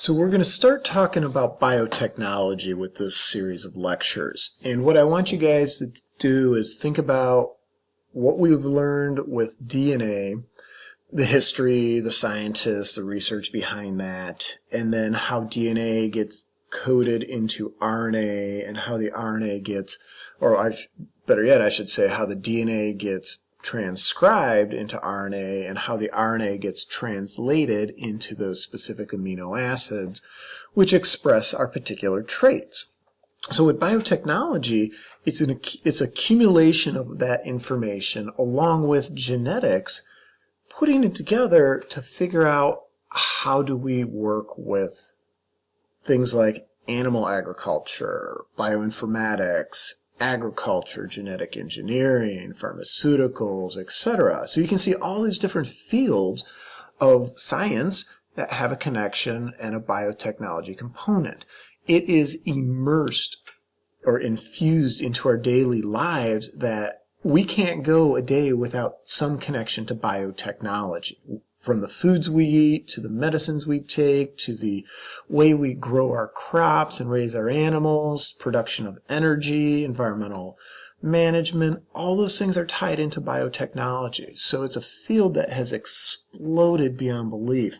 So we're going to start talking about biotechnology with this series of lectures. And what I want you guys to do is think about what we've learned with DNA, the history, the scientists, the research behind that, and then how DNA gets coded into RNA and how the RNA gets, better yet, I should say, how the DNA gets transcribed into RNA and how the RNA gets translated into those specific amino acids which express our particular traits. So with biotechnology, it's accumulation of that information along with genetics, putting it together to figure out how do we work with things like animal agriculture, bioinformatics, agriculture, genetic engineering, pharmaceuticals, etc. So you can see all these different fields of science that have a connection and a biotechnology component. It is immersed or infused into our daily lives that we can't go a day without some connection to biotechnology. From the foods we eat, to the medicines we take, to the way we grow our crops and raise our animals, production of energy, environmental management, all those things are tied into biotechnology. So it's a field that has exploded beyond belief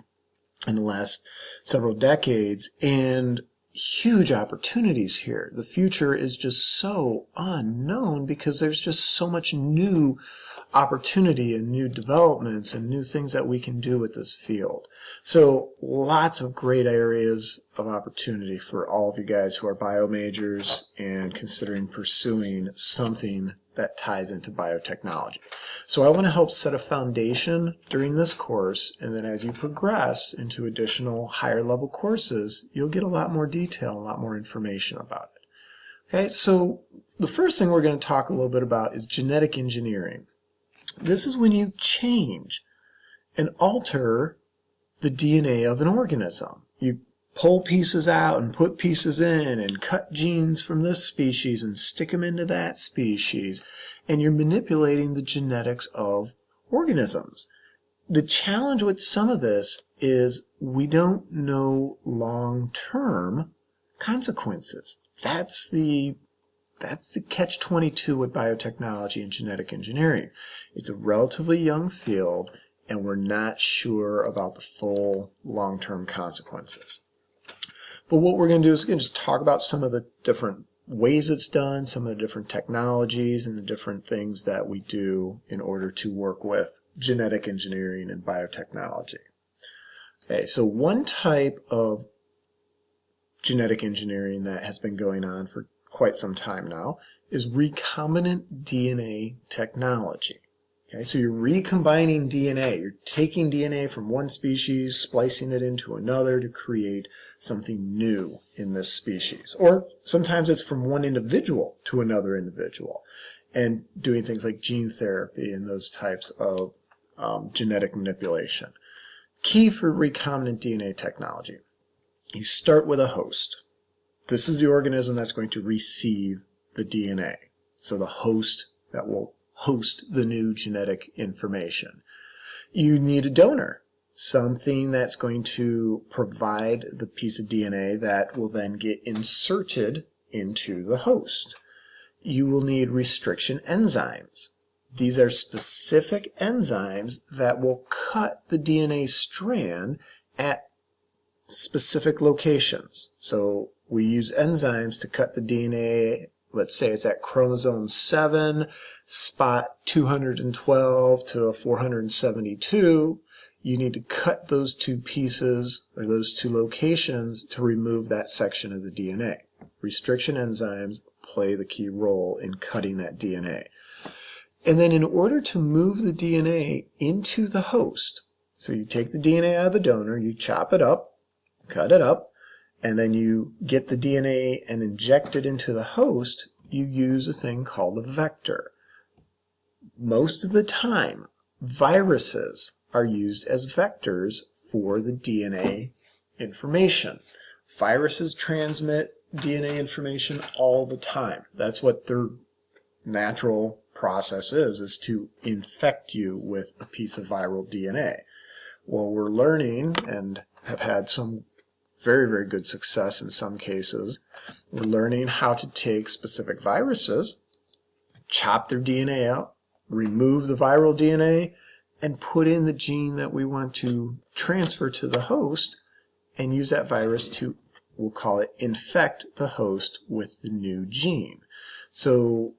in the last several decades, and huge opportunities here. The future is just so unknown because there's just so much new opportunity and new developments and new things that we can do with this field. So lots of great areas of opportunity for all of you guys who are bio majors and considering pursuing something that ties into biotechnology. So I want to help set a foundation during this course, and then as you progress into additional higher level courses, you'll get a lot more detail, a lot more information about it. Okay, so the first thing we're going to talk a little bit about is genetic engineering. This is when you change and alter the DNA of an organism. You pull pieces out and put pieces in and cut genes from this species and stick them into that species, and you're manipulating the genetics of organisms. The challenge with some of this is we don't know long-term consequences. That's the catch-22 with biotechnology and genetic engineering. It's a relatively young field, and we're not sure about the full long-term consequences. But what we're going to do is just talk about some of the different ways it's done, some of the different technologies, and the different things that we do in order to work with genetic engineering and biotechnology. Okay, so one type of genetic engineering that has been going on for quite some time now is recombinant DNA technology. Okay, so you're recombining DNA. You're taking DNA from one species, splicing it into another to create something new in this species. Or sometimes it's from one individual to another individual, and doing things like gene therapy and those types of genetic manipulation. Key for recombinant DNA technology. You start with a host. This is the organism that's going to receive the DNA. So the host that will host the new genetic information. You need a donor, something that's going to provide the piece of DNA that will then get inserted into the host. You will need restriction enzymes. These are specific enzymes that will cut the DNA strand at specific locations. So we use enzymes to cut the DNA. Let's say it's at chromosome 7, spot 212 to 472. You need to cut those two pieces or those two locations to remove that section of the DNA. Restriction enzymes play the key role in cutting that DNA. And then in order to move the DNA into the host, so you take the DNA out of the donor, you chop it up, cut it up, and then you get the DNA and inject it into the host, you use a thing called a vector. Most of the time, viruses are used as vectors for the DNA information. Viruses transmit DNA information all the time. That's what their natural process is to infect you with a piece of viral DNA. Well, we're learning and have had some very, very good success in some cases. We're learning how to take specific viruses, chop their DNA out, remove the viral DNA, and put in the gene that we want to transfer to the host and use that virus to, we'll call it, infect the host with the new gene. So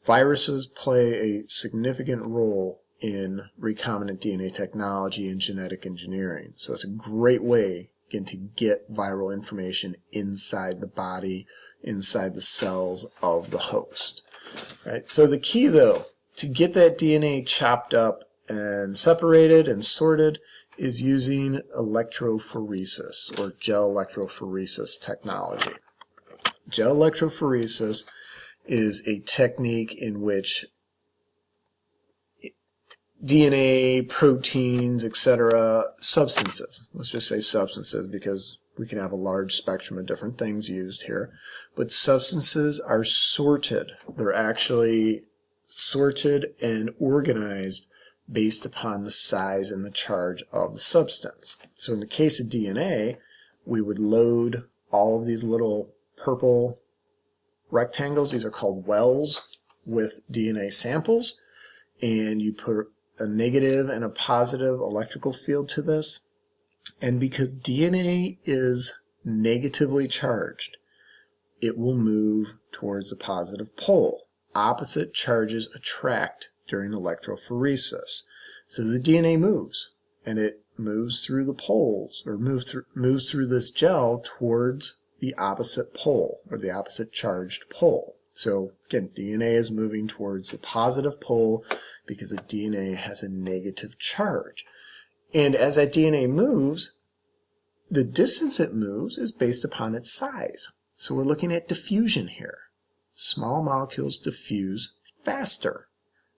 viruses play a significant role in recombinant DNA technology and genetic engineering. So it's a great way, again, to get viral information inside the body, inside the cells of the host. Right? So the key, though, to get that DNA chopped up and separated and sorted is using electrophoresis or gel electrophoresis technology. Gel electrophoresis is a technique in which DNA, proteins, etc., substances, let's just say substances because we can have a large spectrum of different things used here, but substances are sorted. They're actually sorted and organized based upon the size and the charge of the substance. So in the case of DNA, we would load all of these little purple rectangles, these are called wells, with DNA samples, and you put a negative and a positive electrical field to this. And because DNA is negatively charged, it will move towards the positive pole. Opposite charges attract during electrophoresis. So the DNA moves, and it moves through the poles, or moves through this gel towards the opposite pole, or the opposite charged pole. So again, DNA is moving towards the positive pole because the DNA has a negative charge. And as that DNA moves, the distance it moves is based upon its size. So we're looking at diffusion here. Small molecules diffuse faster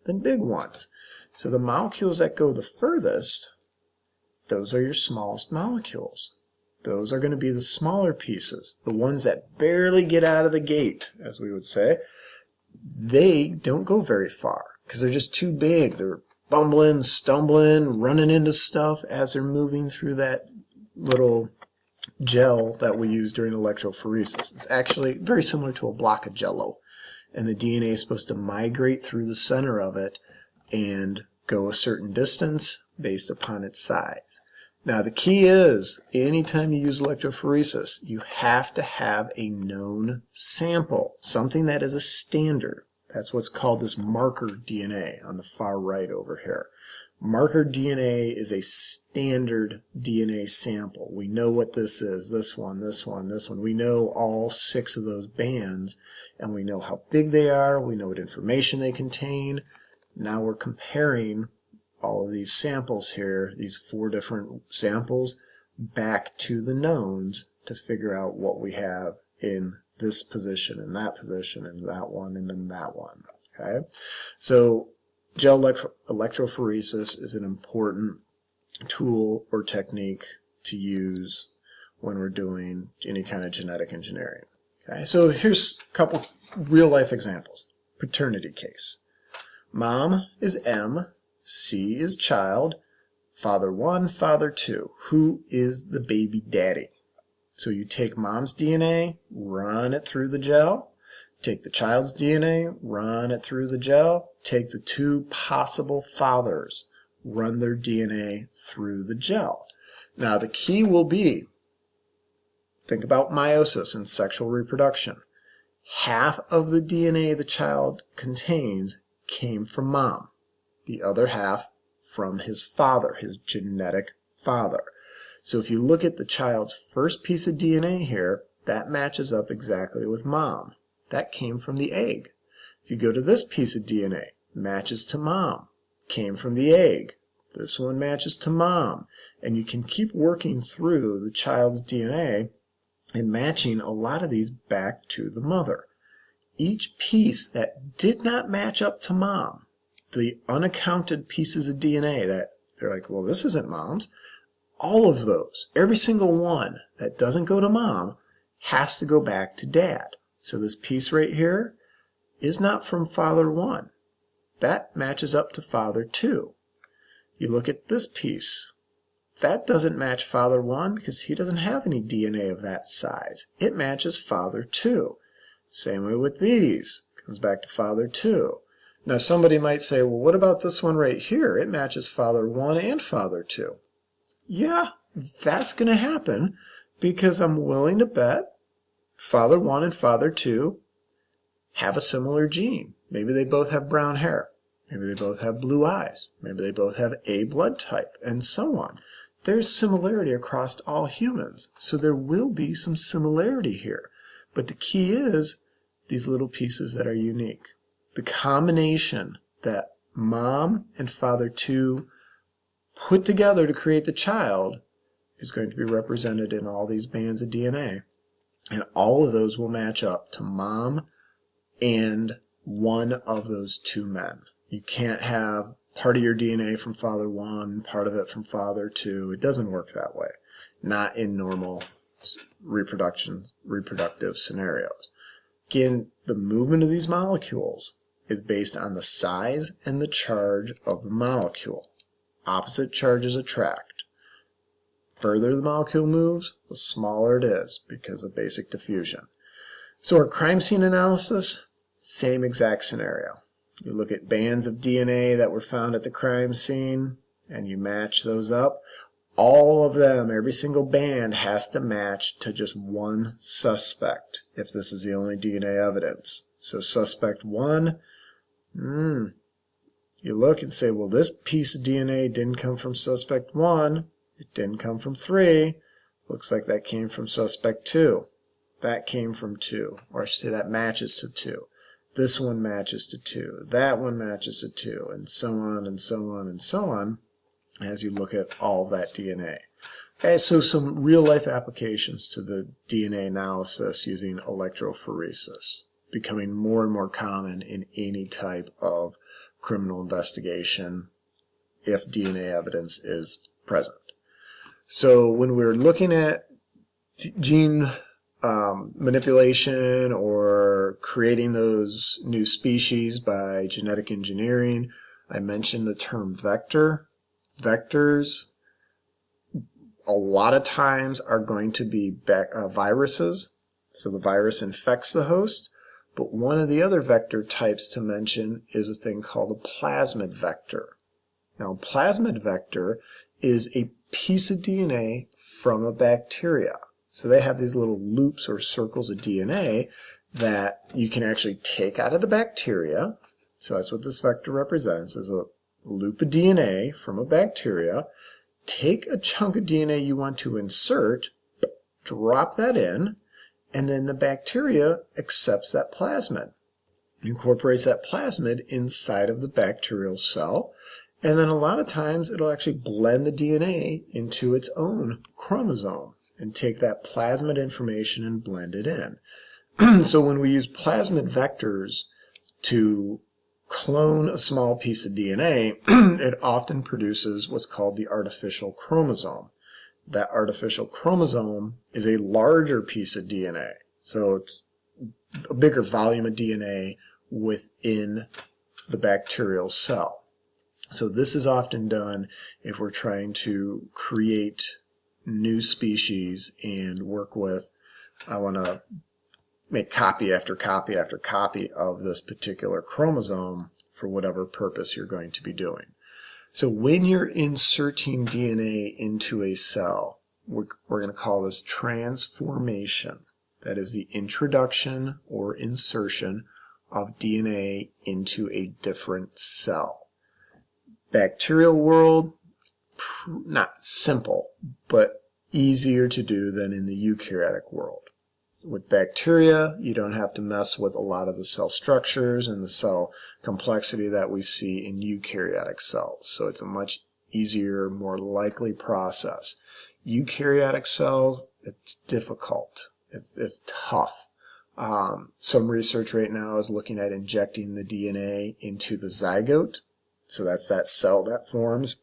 than big ones. So the molecules that go the furthest, those are your smallest molecules. Those are going to be the smaller pieces, the ones that barely get out of the gate, as we would say. They don't go very far because they're just too big. They're bumbling, stumbling, running into stuff as they're moving through that little gel that we use during electrophoresis. It's actually very similar to a block of Jell-O, and the DNA is supposed to migrate through the center of it and go a certain distance based upon its size. Now the key is, anytime you use electrophoresis, you have to have a known sample, something that is a standard. That's what's called this marker DNA on the far right over here. Marker DNA is a standard DNA sample. We know what this is, this one, this one, this one. We know all 6 of those bands, and we know how big they are, we know what information they contain. Now we're comparing all of these samples here, these 4 different samples, back to the knowns to figure out what we have in this position, and that position, and that one, and then that one. Okay, so gel electrophoresis is an important tool or technique to use when we're doing any kind of genetic engineering. Okay, so here's a couple real-life examples. Paternity case. Mom is M, C is child, father 1, father 2. Who is the baby daddy? So you take mom's DNA, run it through the gel, take the child's DNA, run it through the gel, take the 2 possible fathers, run their DNA through the gel. Now the key will be, think about meiosis and sexual reproduction. Half of the DNA the child contains came from mom. The other half from his father, his genetic father. So if you look at the child's first piece of DNA here, that matches up exactly with mom. That came from the egg. If you go to this piece of DNA, matches to mom, came from the egg. This one matches to mom. And you can keep working through the child's DNA and matching a lot of these back to the mother. Each piece that did not match up to mom, the unaccounted pieces of DNA that they're like, well, this isn't mom's, all of those, every single one that doesn't go to mom has to go back to dad. So this piece right here is not from father 1. That matches up to father 2. You look at this piece. that doesn't match father 1 because he doesn't have any DNA of that size. It matches father 2. Same way with these. Comes back to father 2. Now somebody might say, well, what about this one right here? It matches father 1 and father 2. Yeah, that's going to happen because I'm willing to bet father 1 and father 2 have a similar gene. Maybe they both have brown hair. Maybe they both have blue eyes. Maybe they both have A blood type, and so on. There's similarity across all humans, so there will be some similarity here. But the key is these little pieces that are unique. The combination that mom and father 2 put together to create the child is going to be represented in all these bands of DNA. And all of those will match up to mom and one of those 2 men. You can't have part of your DNA from father 1, part of it from father 2. It doesn't work that way. Not in normal reproductive scenarios. Again, the movement of these molecules is based on the size and the charge of the molecule. Opposite charges attract. Further the molecule moves, the smaller it is because of basic diffusion. So our crime scene analysis, same exact scenario. You look at bands of DNA that were found at the crime scene and you match those up. All of them, every single band has to match to just one suspect if this is the only DNA evidence. So suspect 1, you look and say, well, this piece of DNA didn't come from suspect 1. It didn't come from 3. Looks like that came from suspect 2. That came from 2. Or I should say that matches to 2. This one matches to 2. That one matches to 2. And so on and so on and so on as you look at all of that DNA. Okay, so some real-life applications to the DNA analysis using electrophoresis, becoming more and more common in any type of criminal investigation if DNA evidence is present. So when we're looking at gene manipulation or creating those new species by genetic engineering, I mentioned the term vector. Vectors a lot of times are going to be viruses, so the virus infects the host, but one of the other vector types to mention is a thing called a plasmid vector. Now, a plasmid vector is a piece of DNA from a bacteria. So they have these little loops or circles of DNA that you can actually take out of the bacteria. So that's what this vector represents, is a loop of DNA from a bacteria. Take a chunk of DNA you want to insert, drop that in, and then the bacteria accepts that plasmid, incorporates that plasmid inside of the bacterial cell, and then a lot of times it'll actually blend the DNA into its own chromosome and take that plasmid information and blend it in. So when we use plasmid vectors to clone a small piece of DNA, it often produces what's called the artificial chromosome. That artificial chromosome is a larger piece of DNA. So it's a bigger volume of DNA within the bacterial cell. So this is often done if we're trying to create new species and work with, I want to make copy after copy after copy of this particular chromosome for whatever purpose you're going to be doing. So when you're inserting DNA into a cell, we're going to call this transformation. That is the introduction or insertion of DNA into a different cell. Bacterial world, not simple, but easier to do than in the eukaryotic world. With bacteria, you don't have to mess with a lot of the cell structures and the cell complexity that we see in eukaryotic cells. So it's a much easier, more likely process. Eukaryotic cells, it's difficult. It's tough. Some research right now is looking at injecting the DNA into the zygote. So that's that cell that forms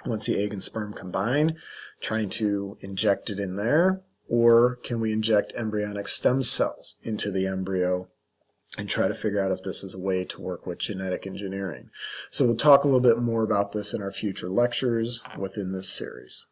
once the egg and sperm combine, trying to inject it in there. Or can we inject embryonic stem cells into the embryo and try to figure out if this is a way to work with genetic engineering? So we'll talk a little bit more about this in our future lectures within this series.